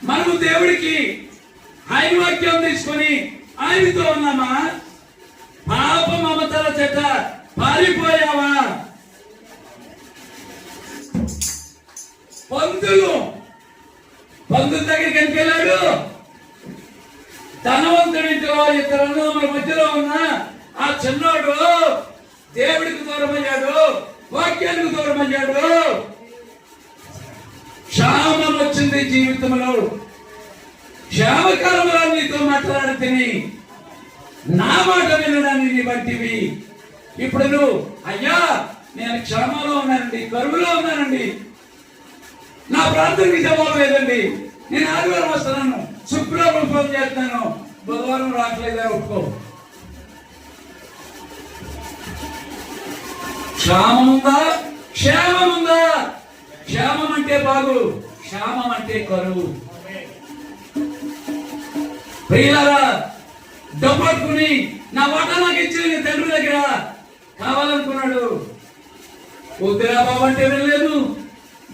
మనము దేవుడికి ఆయన వాక్యం తీసుకొని ఆయనతో ఉన్నామా? పాప మమతల చేత పారిపోయావా? పంతులు దగ్గరికి వెళ్ళాడు. ధనవంతుడింట్లో ఇద్దరు అన్నదమ్ముల మధ్యలో ఉన్న ఆ చిన్నోడు దేవుడికి దూరమయ్యాడు, వాక్యానికి దూరమయ్యాడు. క్షామం వచ్చింది జీవితంలో. క్షామకాలంలో నీతో మాట్లాడితేని నా మాట వినడాన్ని నీ వంటివి. ఇప్పుడు నువ్వు అయ్యా నేను క్షామంలో ఉన్నానండి, కరువులో ఉన్నానండి, నా ప్రార్థనకి జవాబు లేదండి, నేను ఆదివారం వస్తున్నాను, శుక్రవారం ఫోన్ చేస్తాను, బుధవారం రావట్లేదా ఒప్పుకో. క్షామం ఉందా? క్షేమం ఉందా? క్షేమం అంటే బాగు, క్షామం అంటే కరువు. ప్రియులారా, డబ్బట్టుకుని నా వాటా నాకు ఇచ్చిన తండ్రి దగ్గర కావాలనుకున్నాడు. వద్దురా బాబు అంటే వెళ్ళలేదు.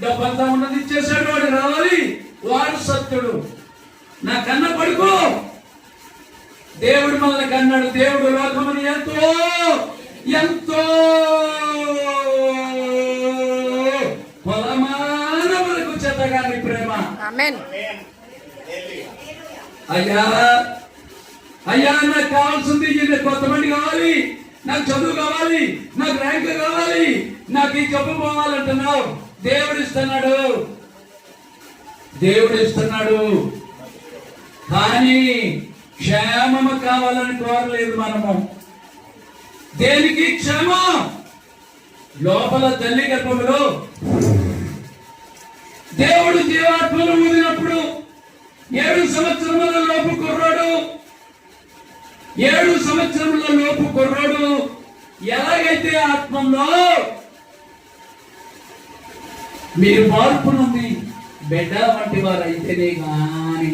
డబ్బంతా ఉన్నది ఇచ్చేసాడు. వాడు రావాలి, వాడు సత్యుడు. నా కన్న పడుకో. దేవుడు మనల్ని కన్నాడు. దేవుడు లోకమని ఎంతో ఎంతో పొలమానములకు చెత్తగాని ప్రేమ. అయ్యా అయ్యా నాకు కావాల్సింది కొంతమంది కావాలి, నాకు చదువు కావాలి, నాకు ర్యాంక్ కావాలి, నాకు ఈ జబ్బు పోవాలంటున్నావు. దేవుడు ఇస్తున్నాడు, దేవుడు ఇస్తున్నాడు. కానీ క్షేమము కావాలని కోరలేదు మనము. దేనికి క్షేమం? లోపల తల్లి గర్భంలో దేవుడు జీవాత్మను ఊదినప్పుడు 7 సంవత్సరముల లోపు కుర్రాడు, 7 సంవత్సరముల లోపు కుర్రాడు ఎలాగైతే ఆత్మలో మీరు మార్పు నుండి బిడ్డల వంటి వారు అయితేనే కానీ,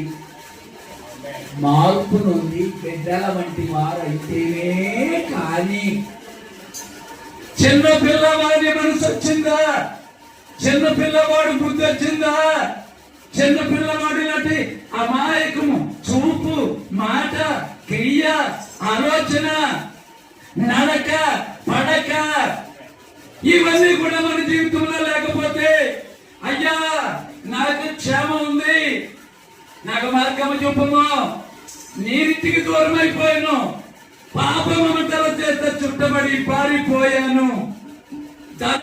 మార్పు నుండి బిడ్డల వంటి వారు అయితేనే కానీ చిన్న పిల్లవాడి మనసు వచ్చిందా? చిన్న పిల్లవాడు బుద్ధి వచ్చిందా? చిన్న పిల్లవాడి లాంటి అమాయకము చూపు, మాట, క్రియ, ఆలోచన, నడక, పడక ఇవన్నీ కూడా మన జీవితంలో లేకపోతే అయ్యా నాకు క్షేమం ఉంది, నాకు మార్గము చూపము, నీతికి దూరం అయిపోయాను, పాప మమతల చేత చుట్టబడి పారిపోయాను.